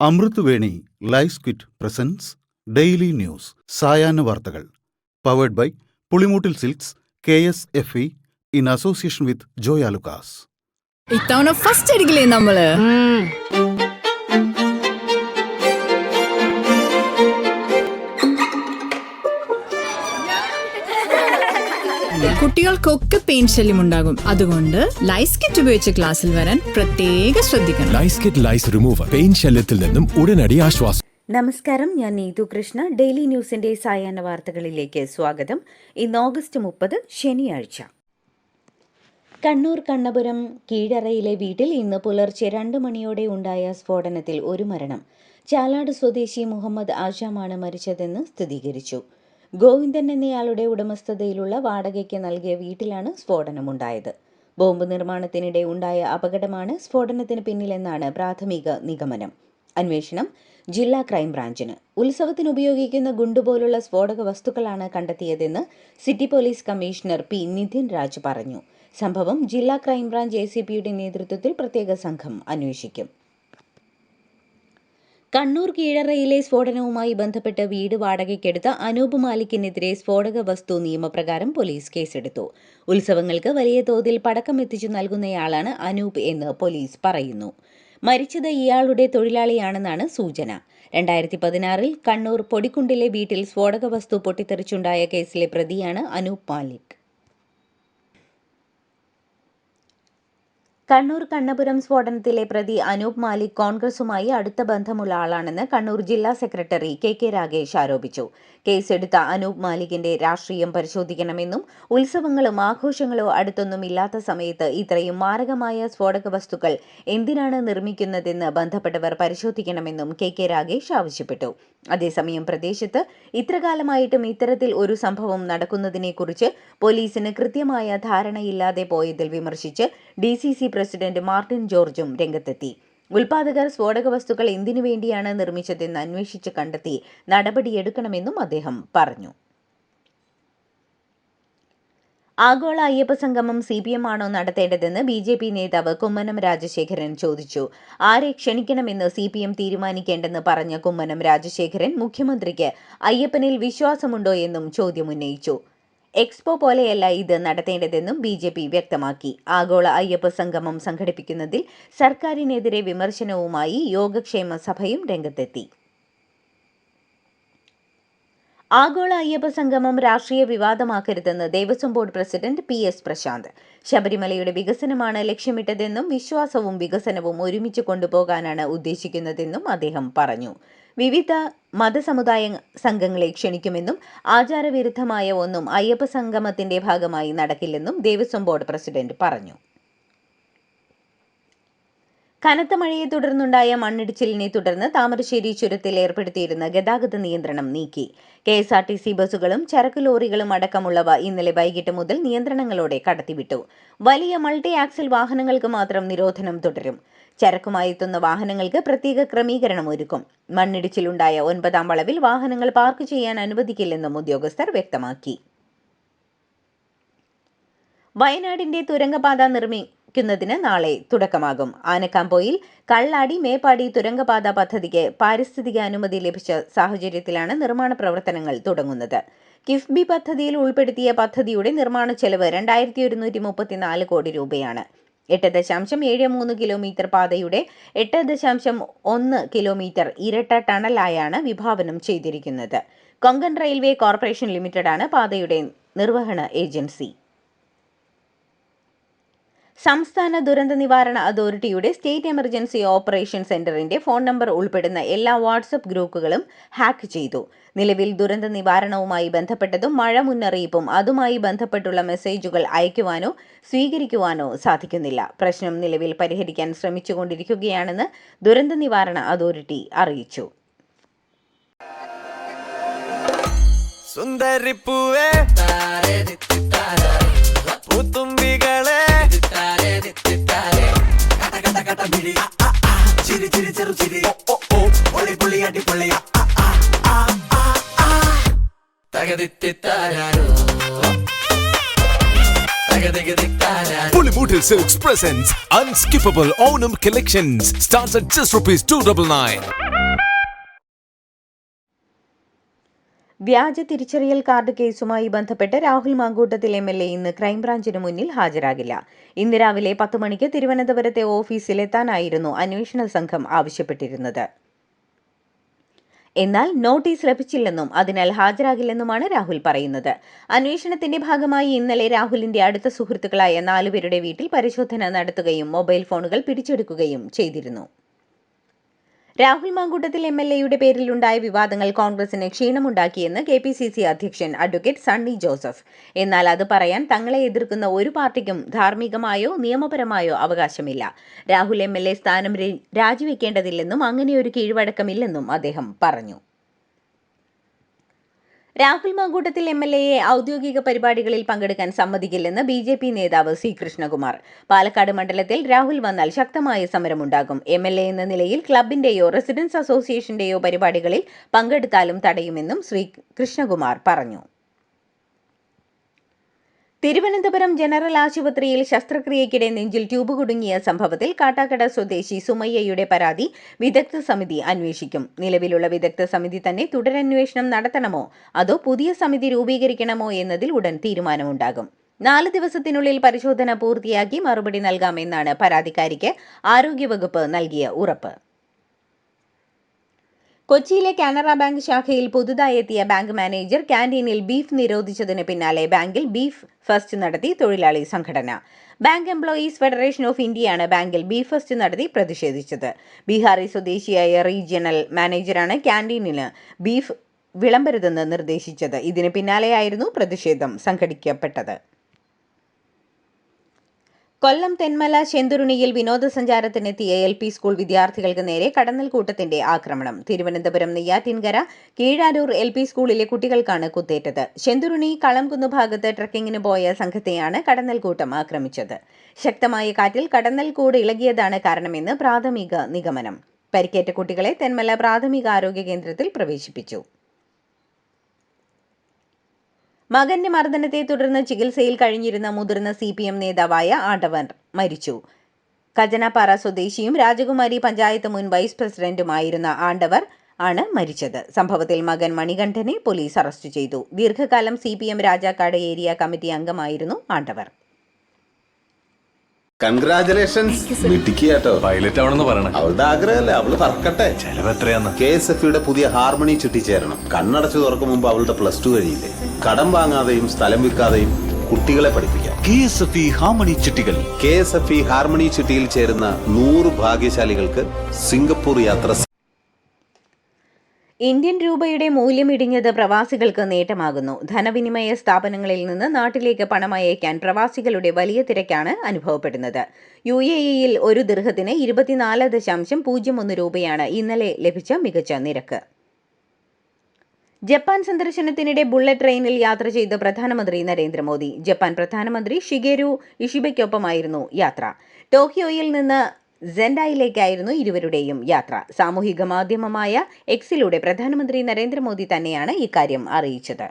Amritveni lice kit presents daily news സായാഹ്ന വാർത്തകൾ powered by Pulimoottil silks KSFE in association with Joy Alukkas. ഇത്തവണ first അടിക്കില്ലേ നമ്മള്? കുട്ടികൾക്കൊക്കെ പെയിൻ ശല്യം ഉണ്ടാകും. അതുകൊണ്ട് ലൈസ് കിറ്റ് ഉപയോഗിച്ച് ക്ലാസ്സിൽ വരാൻ പ്രത്യേകം ശ്രദ്ധിക്കണം. ലൈസ് കിറ്റ് ലൈസ് റിമൂവർ പെയിൻ ശല്യത്തിൽ നിന്നും ഉടനടി ആശ്വാസം. നമസ്കാരം, ഞാൻ നീതു കൃഷ്ണ. ഡെയിലി ന്യൂസിന്റെ സായാഹ്ന വാർത്തകളിലേക്ക് സ്വാഗതം. ഇന്ന് ഓഗസ്റ്റ് 30 ശനിയാഴ്ച. കണ്ണൂർ കണ്ണപുരം കീഴറയിലെ വീട്ടിൽ ഇന്ന് പുലർച്ചെ 2 മണിയോടെ ഉണ്ടായ സ്ഫോടനത്തിൽ ഒരു മരണം. ചാലാട് സ്വദേശി മുഹമ്മദ് ആശാമാണ് മരിച്ചതെന്ന് സ്ഥിരീകരിച്ചു. ഗോവിന്ദൻ എന്നയാളുടെ ഉടമസ്ഥതയിലുള്ള വാടകയ്ക്ക് നൽകിയ വീട്ടിലാണ് സ്ഫോടനമുണ്ടായത്. ബോംബ് നിർമ്മാണത്തിനിടെ ഉണ്ടായ അപകടമാണ് സ്ഫോടനത്തിന് പിന്നിലെന്നാണ് പ്രാഥമിക നിഗമനം. അന്വേഷണം ജില്ലാ ക്രൈംബ്രാഞ്ചിന്. ഉത്സവത്തിന് ഉപയോഗിക്കുന്ന ഗുണ്ടുപോലുള്ള സ്ഫോടക വസ്തുക്കളാണ് കണ്ടെത്തിയതെന്ന് city police commissioner P. Nithin Raj പറഞ്ഞു. സംഭവം ജില്ലാ ക്രൈംബ്രാഞ്ച് ACPയുടെ നേതൃത്വത്തിൽ പ്രത്യേക സംഘം അന്വേഷിക്കും. കണ്ണൂർ കീഴറയിലെ സ്ഫോടനവുമായി ബന്ധപ്പെട്ട് വീട് വാടകയ്ക്കെടുത്ത അനൂപ് മാലിക്കിനെതിരെ സ്ഫോടക വസ്തു നിയമപ്രകാരം പോലീസ് കേസെടുത്ു. ഉത്സവങ്ങൾക്ക് വലിയ തോതിൽ പടക്കം എത്തിച്ചു നൽകുന്നയാളാണ് അനൂപ് എന്ന് പോലീസ് പറയുന്നു. മരിച്ചത് ഇയാളുടെ തൊഴിലാളിയാണെന്നാണ് സൂചന. 2016 കണ്ണൂർ പൊടിക്കുണ്ടിലെ വീട്ടിൽ സ്ഫോടക വസ്തു പൊട്ടിത്തെറിച്ചുണ്ടായ കേസിലെ പ്രതിയാണ് അനൂപ് മാലിക്. കണ്ണൂർ കണ്ണപുരം സ്ഫോടനത്തിലെ പ്രതി അനൂപ് മാലിക് കോൺഗ്രസുമായി അടുത്ത ബന്ധമുള്ള ആളാണെന്ന് കണ്ണൂർ ജില്ലാ സെക്രട്ടറി KK രാഗേഷ് ആരോപിച്ചു. കേസെടുത്ത അനൂപ് മാലിക്കിന്റെ രാഷ്ട്രീയം പരിശോധിക്കണമെന്നും ഉത്സവങ്ങളും ആഘോഷങ്ങളോ അടുത്തൊന്നും ഇല്ലാത്ത സമയത്ത് ഇത്രയും മാരകമായ സ്ഫോടക വസ്തുക്കൾ എന്തിനാണ് നിർമ്മിക്കുന്നതെന്ന് ബന്ധപ്പെട്ടവർ പരിശോധിക്കണമെന്നും KK രാഗേഷ് ആവശ്യപ്പെട്ടു. അതേസമയം പ്രദേശത്ത് ഇത്രകാലമായിട്ടും ഇത്തരത്തിൽ ഒരു സംഭവം നടക്കുന്നതിനെക്കുറിച്ച് പോലീസിന് കൃത്യമായ ധാരണയില്ലാതെ പോയതിൽ വിമർശിച്ച് DCC പ്രസിഡന്റ് മാർട്ടിൻ ജോർജും രംഗത്തെത്തി. ഉൽപാദകർ സ്ഫോടക വസ്തുക്കൾ എന്തിനു വേണ്ടിയാണ് നിർമ്മിച്ചതെന്ന് അന്വേഷിച്ച് കണ്ടെത്തി നടപടിയെടുക്കണമെന്നും അദ്ദേഹം പറഞ്ഞു. ആഗോള അയ്യപ്പ സംഗമം CPM ആണോ നടത്തേണ്ടതെന്ന് BJP നേതാവ് കുമ്മനം രാജശേഖരൻ ചോദിച്ചു. ആരെ ക്ഷണിക്കണമെന്ന് CPM തീരുമാനിക്കേണ്ടെന്ന് പറഞ്ഞ കുമ്മനം രാജശേഖരൻ മുഖ്യമന്ത്രിക്ക് അയ്യപ്പനിൽ വിശ്വാസമുണ്ടോ എന്നും ചോദ്യമുന്നയിച്ചു. എക്സ്പോ പോലെയല്ല ഇത് നടത്തേണ്ടതെന്നും BJP വ്യക്തമാക്കി. ആഗോള അയ്യപ്പ സംഗമം സംഘടിപ്പിക്കുന്നതിൽ സർക്കാരിനെതിരെ വിമർശനവുമായി യോഗക്ഷേമ സഭയും രംഗത്തെത്തി. ആഗോള അയ്യപ്പ സംഗമം രാഷ്ട്രീയ വിവാദമാക്കരുതെന്ന് Devaswom board president PS Prasanth. ശബരിമലയുടെ വികസനമാണ് ലക്ഷ്യമിട്ടതെന്നും വിശ്വാസവും വികസനവും ഒരുമിച്ച് കൊണ്ടുപോകാനാണ് ഉദ്ദേശിക്കുന്നതെന്നും അദ്ദേഹം പറഞ്ഞു. വിവിധ മതസമുദായ സംഘങ്ങളെ ക്ഷണിക്കുമെന്നും ആചാരവിരുദ്ധമായ ഒന്നും അയ്യപ്പ സംഗമത്തിന്റെ ഭാഗമായി നടക്കില്ലെന്നും ദേവസ്വം ബോർഡ് പ്രസിഡന്റ് പറഞ്ഞു. കനത്ത മഴയെ തുടർന്നുണ്ടായ മണ്ണിടിച്ചിലിനെ തുടർന്ന് താമരശ്ശേരി ചുരത്തിൽ ഏർപ്പെടുത്തിയിരുന്ന ഗതാഗത നിയന്ത്രണം നീക്കി. KSRTC ബസ്സുകളും ചരക്ക് ലോറികളും അടക്കമുള്ളവ ഇന്നലെ വൈകിട്ട് മുതൽ നിയന്ത്രണങ്ങളോടെ കടത്തിവിട്ടു. വലിയ മൾട്ടി ആക്സിൽ വാഹനങ്ങൾക്ക് മാത്രം നിരോധനം തുടരും. ചരക്കുമായി എത്തുന്ന വാഹനങ്ങൾക്ക് പ്രത്യേക ക്രമീകരണം ഒരുക്കും. മണ്ണിടിച്ചിലുണ്ടായ 9ാം വളവിൽ വാഹനങ്ങൾ പാർക്ക് ചെയ്യാൻ അനുവദിക്കില്ലെന്നും ഉദ്യോഗസ്ഥർ വ്യക്തമാക്കി. വയനാടിന്റെ തുരങ്കപാത നിർമ്മിക്കുന്നതിന് നാളെ തുടക്കമാകും. ആനക്കാംപോയിൽ കള്ളാടി മേപ്പാടി തുരങ്കപാത പദ്ധതിക്ക് പാരിസ്ഥിതിക അനുമതി ലഭിച്ച സാഹചര്യത്തിലാണ് നിർമ്മാണ പ്രവർത്തനങ്ങൾ തുടങ്ങുന്നത്. കിഫ്ബി പദ്ധതിയിൽ ഉൾപ്പെടുത്തിയ പദ്ധതിയുടെ നിർമ്മാണ ചെലവ് 2134 കോടി രൂപയാണ്. 8.73 കിലോമീറ്റർ പാതയുടെ 8.1 കിലോമീറ്റർ ഇരട്ട ടണലായാണ് വിഭാവനം ചെയ്തിരിക്കുന്നത്. കൊങ്കൺ റെയിൽവേ കോർപ്പറേഷൻ ലിമിറ്റഡാണ് പാതയുടെ നിർവഹണ ഏജൻസി. സംസ്ഥാന ദുരന്ത നിവാരണ അതോറിറ്റിയുടെ സ്റ്റേറ്റ് എമർജൻസി ഓപ്പറേഷൻ സെന്ററിന്റെ ഫോൺ നമ്പർ ഉൾപ്പെടുന്ന എല്ലാ വാട്സ്ആപ്പ് ഗ്രൂപ്പുകളും ഹാക്ക് ചെയ്തു. നിലവിൽ ദുരന്ത നിവാരണവുമായി ബന്ധപ്പെട്ടതും മഴ മുന്നറിയിപ്പും അതുമായി ബന്ധപ്പെട്ടുള്ള മെസ്സേജുകൾ അയക്കുവാനോ സ്വീകരിക്കുവാനോ സാധിക്കുന്നില്ല. പ്രശ്നം നിലവിൽ പരിഹരിക്കാൻ ശ്രമിച്ചുകൊണ്ടിരിക്കുകയാണെന്ന് ദുരന്ത നിവാരണ അതോറിറ്റി അറിയിച്ചു. പുളിമൂട്ടിൽ Pulumotil Silks presents Unskippable Onam Collections. Starts at just ₹299. വ്യാജ തിരിച്ചറിയൽ കാർഡ് കേസുമായി ബന്ധപ്പെട്ട് രാഹുൽ മാങ്കൂട്ടത്തിൽ MLA ഇന്ന് ക്രൈംബ്രാഞ്ചിന് മുന്നിൽ ഹാജരാകില്ല. ഇന്ന് രാവിലെ 10 മണിക്ക് തിരുവനന്തപുരത്തെ ഓഫീസിലെത്താനായിരുന്നു അന്വേഷണ സംഘം ആവശ്യപ്പെട്ടിരുന്നത്. എന്നാൽ നോട്ടീസ് ലഭിച്ചില്ലെന്നും അതിനാൽ ഹാജരാകില്ലെന്നുമാണ് രാഹുൽ പറയുന്നത്. അന്വേഷണത്തിന്റെ ഭാഗമായി ഇന്നലെ രാഹുലിന്റെ അടുത്ത സുഹൃത്തുക്കളായ 4 പേരുടെ വീട്ടിൽ പരിശോധന നടത്തുകയും മൊബൈൽ ഫോണുകൾ പിടിച്ചെടുക്കുകയും ചെയ്തിരുന്നു. രാഹുൽ മാങ്കൂട്ടത്തിൽ MLAയുടെ പേരിലുണ്ടായ വിവാദങ്ങൾ കോൺഗ്രസിന് ക്ഷീണമുണ്ടാക്കിയെന്ന് KPCC അധ്യക്ഷൻ അഡ്വക്കേറ്റ് സണ്ണി ജോസഫ്. എന്നാൽ അത് പറയാൻ തങ്ങളെ എതിർക്കുന്ന ഒരു പാർട്ടിക്കും ധാർമ്മികമായോ നിയമപരമായോ അവകാശമില്ല. രാഹുൽ MLA സ്ഥാനം രാജിവെക്കേണ്ടതില്ലെന്നും അങ്ങനെയൊരു കീഴ്വഴക്കമില്ലെന്നും അദ്ദേഹം പറഞ്ഞു. രാഹുൽ മാങ്കൂട്ടത്തിൽ MLAയെ ഔദ്യോഗിക പരിപാടികളിൽ പങ്കെടുക്കാൻ സമ്മതിക്കില്ലെന്ന് BJP നേതാവ് C. കൃഷ്ണകുമാർ. പാലക്കാട് മണ്ഡലത്തിൽ രാഹുൽ വന്നാൽ ശക്തമായ സമരമുണ്ടാകും. MLA എന്ന നിലയിൽ ക്ലബിന്റെയോ റെസിഡൻസ് അസോസിയേഷന്റെയോ പരിപാടികളിൽ പങ്കെടുത്താലും തടയുമെന്നും ശ്രീ കൃഷ്ണകുമാർ പറഞ്ഞു. തിരുവനന്തപുരം ജനറൽ ആശുപത്രിയിൽ ശസ്ത്രക്രിയയ്ക്കിടെ നെഞ്ചിൽ ട്യൂബ് കുടുങ്ങിയ സംഭവത്തിൽ കാട്ടാക്കട സ്വദേശി സുമയ്യയുടെ പരാതി വിദഗ്ധ സമിതി അന്വേഷിക്കും. നിലവിലുള്ള വിദഗ്ധ സമിതി തന്നെ തുടരന്വേഷണം നടത്തണമോ അതോ പുതിയ സമിതി രൂപീകരിക്കണമോ എന്നതിൽ ഉടൻ തീരുമാനമുണ്ടാകും. 4 ദിവസത്തിനുള്ളിൽ പരിശോധന പൂർത്തിയാക്കി മറുപടി നൽകാമെന്നാണ് പരാതിക്കാരിക്ക് ആരോഗ്യവകുപ്പ് നൽകിയ ഉറപ്പ്. കൊച്ചിയിലെ കാനറ ബാങ്ക് ശാഖയിൽ പുതുതായി എത്തിയ ബാങ്ക് മാനേജർ ക്യാന്റീനിൽ ബീഫ് നിരോധിച്ചതിന് പിന്നാലെ ബാങ്കിൽ ബീഫ് ഫസ്റ്റ് നടത്തി തൊഴിലാളി സംഘടന. ബാങ്ക് എംപ്ലോയീസ് ഫെഡറേഷൻ ഓഫ് ഇന്ത്യയാണ് ബാങ്കിൽ ബീഫ് ഫസ്റ്റ് നടത്തി പ്രതിഷേധിച്ചത്. ബീഹാറി സ്വദേശിയായ റീജിയണൽ മാനേജറാണ് ക്യാന്റീനിന് ബീഫ് വിളമ്പരുതെന്ന് നിർദ്ദേശിച്ചത്. ഇതിന് പിന്നാലെയായിരുന്നു പ്രതിഷേധം സംഘടിപ്പിക്കപ്പെട്ടത്. കൊല്ലം തെന്മല ശെന്തുരുണിയിൽ വിനോദസഞ്ചാരത്തിനെത്തിയ LP സ്കൂൾ വിദ്യാർത്ഥികൾക്ക് നേരെ കടന്നൽക്കൂട്ടത്തിന്റെ ആക്രമണം. തിരുവനന്തപുരം നെയ്യാറ്റിൻകര കീഴാരൂർ LP സ്കൂളിലെ കുട്ടികൾക്കാണ് കുത്തേറ്റത്. ശെന്തുരുണി കളംകുന്ന് ഭാഗത്ത് ട്രക്കിങ്ങിന് പോയ സംഘത്തെയാണ് കടന്നൽക്കൂട്ടം ആക്രമിച്ചത്. ശക്തമായ കാറ്റിൽ കടന്നൽക്കൂട് ഇളകിയതാണ് കാരണമെന്ന് പ്രാഥമിക നിഗമനം. പരിക്കേറ്റ കുട്ടികളെ തെന്മല പ്രാഥമിക ആരോഗ്യ കേന്ദ്രത്തിൽ പ്രവേശിപ്പിച്ചു. മകന്റെ മർദ്ദനത്തെ തുടർന്ന് ചികിത്സയിൽ കഴിഞ്ഞിരുന്ന മുതിർന്ന CPM നേതാവായ ആണ്ടവർ മരിച്ചു. കജനാപ്പാറ സ്വദേശിയും രാജകുമാരി പഞ്ചായത്ത് മുൻ വൈസ് പ്രസിഡന്റുമായിരുന്ന ആണ്ടവർ ആണ് മരിച്ചത്. സംഭവത്തിൽ മകൻ മണികണ്ഠനെ പോലീസ് അറസ്റ്റ് ചെയ്തു. ദീർഘകാലം CPM രാജാക്കാട് ഏരിയ കമ്മിറ്റി അംഗമായിരുന്നു ആണ്ടവർ. കൺഗ്രാചുലേഷൻസ് മിട്ടിക്കാട്ടോ. പൈലറ്റ് ആവണമെന്ന് പറയണേ. അവളുടെ ആഗ്രഹമല്ലേ, അവള് പറക്കട്ടെ. ചെലവ് എത്രയാന്ന്? KSFEയുടെ പുതിയ ഹാർമണി ചിട്ടി ചേരണം. കണ്ണടച്ചു തുറക്കും മുമ്പ് അവളുടെ +2 കഴിയില്ലേ. കടം വാങ്ങാതെയും സ്ഥലം വിൽക്കാതെയും കുട്ടികളെ പഠിപ്പിക്കാം. KSFE ഹാർമണി ചിട്ടികൾ. KSFE ഹാർമണി ചിട്ടിയിൽ ചേരുന്ന 100 ഭാഗ്യശാലികൾക്ക് സിംഗപ്പൂർ യാത്ര. ഇന്ത്യൻ രൂപയുടെ മൂല്യം ഇടിഞ്ഞത് പ്രവാസികൾക്ക് നേട്ടമാകുന്നു. ധനവിനിമയ സ്ഥാപനങ്ങളിൽ നിന്ന് നാട്ടിലേക്ക് പണം അയക്കാൻ പ്രവാസികളുടെ വലിയ തിരക്കാണ് അനുഭവപ്പെടുന്നത്. UAEയിൽ ഒരു ദിർഹത്തിന് 24.01 രൂപയാണ് ഇന്നലെ ലഭിച്ച മികച്ച നിരക്ക്. ജപ്പാൻ സന്ദർശനത്തിനിടെ ബുള്ളറ്റ് ട്രെയിനിൽ യാത്ര ചെയ്ത പ്രധാനമന്ത്രി നരേന്ദ്രമോദി. ജപ്പാൻ പ്രധാനമന്ത്രി ഷിഗേരു ഇഷിബയ്ക്കൊപ്പമായിരുന്നു യാത്ര. ടോക്കിയോയിൽ നിന്ന് സെൻഡായിലേക്കായിരുന്നു ഇരുവരുടെയും യാത്ര. സാമൂഹിക മാധ്യമമായ എക്സിലൂടെ പ്രധാനമന്ത്രി നരേന്ദ്രമോദി തന്നെയാണ് ഇക്കാര്യം അറിയിച്ചത്.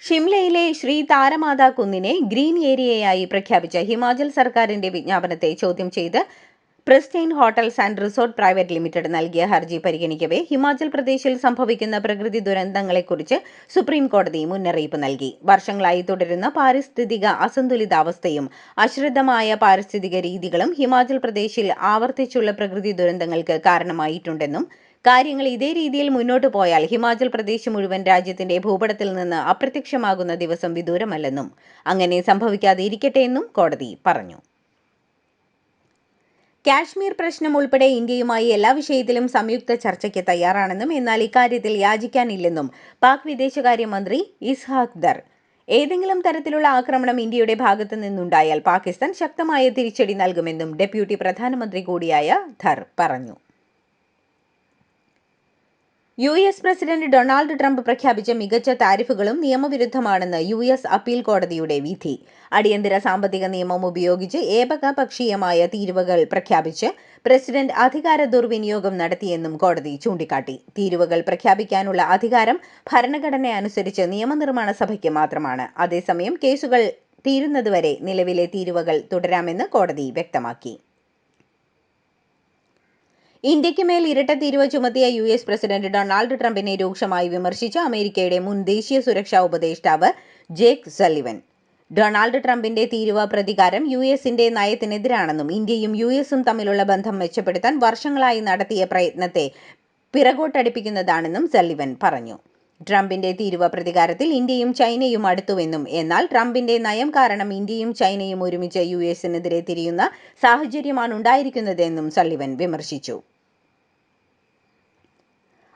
ഷിംലയിലെ ശ്രീ താരമാതാ കുന്നിനെ ഗ്രീൻ ഏരിയയായി പ്രഖ്യാപിച്ച ഹിമാചൽ സർക്കാരിന്റെ വിജ്ഞാപനത്തെ ചോദ്യം ചെയ്ത് pristine hotels and resort private limited നൽകിയ ഹർജി പരിഗണിക്കവേ ഹിമാചൽ പ്രദേശിൽ സംഭവിക്കുന്ന പ്രകൃതി ദുരന്തങ്ങളെക്കുറിച്ച് സുപ്രീം കോടതി മുന്നറിയിപ്പ് നൽകി. വർഷങ്ങളായി തുടരുന്ന പാരിസ്ഥിതിക അസന്തുലിതാവസ്ഥയും അശ്രദ്ധമായ പാരിസ്ഥിതിക രീതികളും ഹിമാചൽ പ്രദേശിൽ ആവർത്തിച്ചുള്ള പ്രകൃതി ദുരന്തങ്ങൾക്ക് കാരണമായിട്ടുണ്ടെന്നും കാര്യങ്ങൾ ഇതേ രീതിയിൽ മുന്നോട്ടു പോയാൽ ഹിമാചൽ പ്രദേശ് മുഴുവൻ രാജ്യത്തിന്റെ ഭൂപടത്തിൽ നിന്ന് അപ്രത്യക്ഷമാകുന്ന ദിവസം വിദൂരമല്ലെന്നും അങ്ങനെ സംഭവിക്കാതിരിക്കട്ടെ എന്നും കോടതി പറഞ്ഞു. കാശ്മീർ പ്രശ്നം ഉൾപ്പെടെ ഇന്ത്യയുമായി എല്ലാ വിഷയത്തിലും സംയുക്ത ചർച്ചയ്ക്ക് തയ്യാറാണെന്നും എന്നാൽ ഇക്കാര്യത്തിൽ യാചിക്കാനില്ലെന്നും പാക് വിദേശകാര്യമന്ത്രി ഇസ്ഹാഖ് ദർ. ഏതെങ്കിലും തരത്തിലുള്ള ആക്രമണം ഇന്ത്യയുടെ ഭാഗത്തു നിന്നുണ്ടായാൽ പാകിസ്ഥാൻ ശക്തമായ തിരിച്ചടി നൽകുമെന്നും ഡെപ്യൂട്ടി പ്രധാനമന്ത്രി കൂടിയായ ധർ പറഞ്ഞു. US പ്രസിഡന്റ് ഡൊണാൾഡ് ട്രംപ് പ്രഖ്യാപിച്ച മികച്ച താരിഫുകളും നിയമവിരുദ്ധമാണെന്ന് US അപ്പീൽ കോടതിയുടെ വിധി. അടിയന്തര സാമ്പത്തിക നിയമം ഉപയോഗിച്ച് ഏകപക്ഷീയമായ തീരുവകൾ പ്രഖ്യാപിച്ച് പ്രസിഡന്റ് അധികാര ദുർവിനിയോഗം നടത്തിയെന്നും കോടതി ചൂണ്ടിക്കാട്ടി. തീരുവകൾ പ്രഖ്യാപിക്കാനുള്ള അധികാരം ഭരണഘടന അനുസരിച്ച് നിയമനിർമ്മാണ സഭയ്ക്ക് മാത്രമാണ്. അതേസമയം കേസുകൾ തീരുന്നതുവരെ നിലവിലെ തീരുവകൾ തുടരാമെന്ന് കോടതി വ്യക്തമാക്കി. ഇന്ത്യയ്ക്ക് മേൽ ഇരട്ട തീരുവ ചുമത്തിയ US പ്രസിഡന്റ് ഡൊണാൾഡ് ട്രംപിനെ രൂക്ഷമായി വിമർശിച്ച് അമേരിക്കയുടെ മുൻ ദേശീയ സുരക്ഷാ ഉപദേഷ്ടാവ് ജേക്ക് സള്ളിവൻ. ഡൊണാൾഡ് ട്രംപിന്റെ തീരുവ പ്രതികാരം US-ന്റെ നയത്തിനെതിരാണെന്നും ഇന്ത്യയും US-ഉം തമ്മിലുള്ള ബന്ധം മെച്ചപ്പെടുത്താൻ വർഷങ്ങളായി നടത്തിയ പ്രയത്നത്തെ പിറകോട്ടടിപ്പിക്കുന്നതാണെന്നും സള്ളിവൻ പറഞ്ഞു. ട്രംപിന്റെ തീരുവ പ്രതികാരത്തിൽ ഇന്ത്യയും ചൈനയും അടുത്തുവെന്നും എന്നാൽ ട്രംപിന്റെ നയം കാരണം ഇന്ത്യയും ചൈനയും ഒരുമിച്ച് US-നെതിരെ തിരിയുന്ന സാഹചര്യമാണ് ഉണ്ടായിരിക്കുന്നതെന്നും സള്ളിവൻ വിമർശിച്ചു.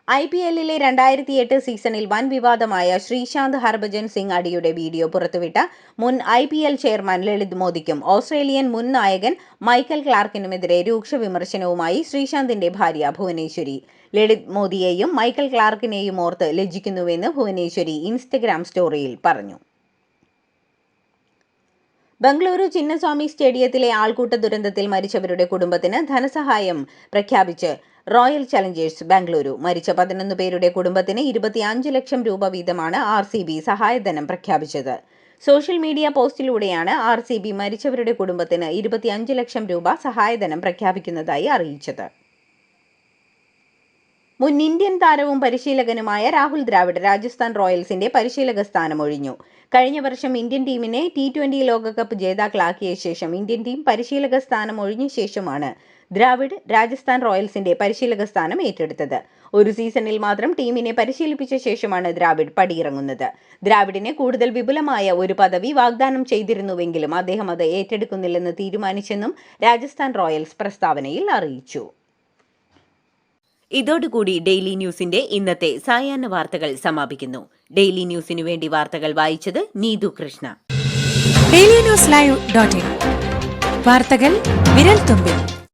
IPL-ലെ 2008 സീസണിൽ വൻ വിവാദമായ ശ്രീശാന്ത് ഹർഭജൻ സിംഗ് അടിയുടെ വീഡിയോ പുറത്തുവിട്ട മുൻ IPL ചെയർമാൻ ലളിത് മോദിക്കും ഓസ്ട്രേലിയൻ മുൻ നായകൻ മൈക്കൽ ക്ലാർക്കിനുമെതിരെ രൂക്ഷ വിമർശനവുമായി ശ്രീശാന്തിന്റെ ഭാര്യ ഭുവനേശ്വരി. ലളിത് മോദിയെയും മൈക്കൽ ക്ലാർക്കിനെയും ഓർത്ത് ലജ്ജിക്കുന്നുവെന്ന് ഭുവനേശ്വരി ഇൻസ്റ്റഗ്രാം സ്റ്റോറിയിൽ പറഞ്ഞു. ബംഗളൂരു ചിന്നസ്വാമി സ്റ്റേഡിയത്തിലെ ആൾക്കൂട്ട ദുരന്തത്തിൽ മരിച്ചവരുടെ കുടുംബത്തിന് ധനസഹായം പ്രഖ്യാപിച്ച് റോയൽ ചലഞ്ചേഴ്സ് ബാംഗ്ലൂരു. മരിച്ച 11 പേരുടെ കുടുംബത്തിന് 25 ലക്ഷം രൂപ വീതമാണ് RCB സഹായധനം പ്രഖ്യാപിച്ചത്. സോഷ്യൽ മീഡിയ പോസ്റ്റിലൂടെയാണ് RCB മരിച്ചവരുടെ കുടുംബത്തിന് 25 ലക്ഷം രൂപ സഹായധനം പ്രഖ്യാപിക്കുന്നതായി അറിയിച്ചത്. മുൻ ഇന്ത്യൻ താരവും പരിശീലകനുമായ രാഹുൽ ദ്രാവിഡ് രാജസ്ഥാൻ റോയൽസിന്റെ പരിശീലക സ്ഥാനം ഒഴിഞ്ഞു. കഴിഞ്ഞ വർഷം ഇന്ത്യൻ ടീമിനെ T20 ലോകകപ്പ് ജേതാക്കളാക്കിയ ശേഷം ഇന്ത്യൻ ടീം പരിശീലക സ്ഥാനം ഒഴിഞ്ഞ ശേഷമാണ് ദ്രാവിഡ് രാജസ്ഥാൻ റോയൽസിന്റെ പരിശീലക സ്ഥാനം ഏറ്റെടുത്തത്. ഒരു സീസണിൽ മാത്രം ടീമിനെ പരിശീലിപ്പിച്ച ശേഷമാണ് ദ്രാവിഡ് പടിയിറങ്ങുന്നത്. ദ്രാവിഡിന് കൂടുതൽ വിപുലമായ ഒരു പദവി വാഗ്ദാനം ചെയ്തിരുന്നുവെങ്കിലും അദ്ദേഹം അത് ഏറ്റെടുക്കുന്നില്ലെന്ന് തീരുമാനിച്ചെന്നും രാജസ്ഥാൻ റോയൽസ് പ്രസ്താവനയിൽ അറിയിച്ചു. ഇതോടുകൂടി ഡെയിലി ന്യൂസിന്റെ ഇന്നത്തെ സായാഹ്ന വാർത്തകൾ സമാപിക്കുന്നു. ഡെയിലി ന്യൂസിനു വേണ്ടി വാർത്തകൾ വായിച്ചത് നീതു കൃഷ്ണ. DailyNewsLive.in വാർത്തകൾ വിരൽ തുമ്പിൽ.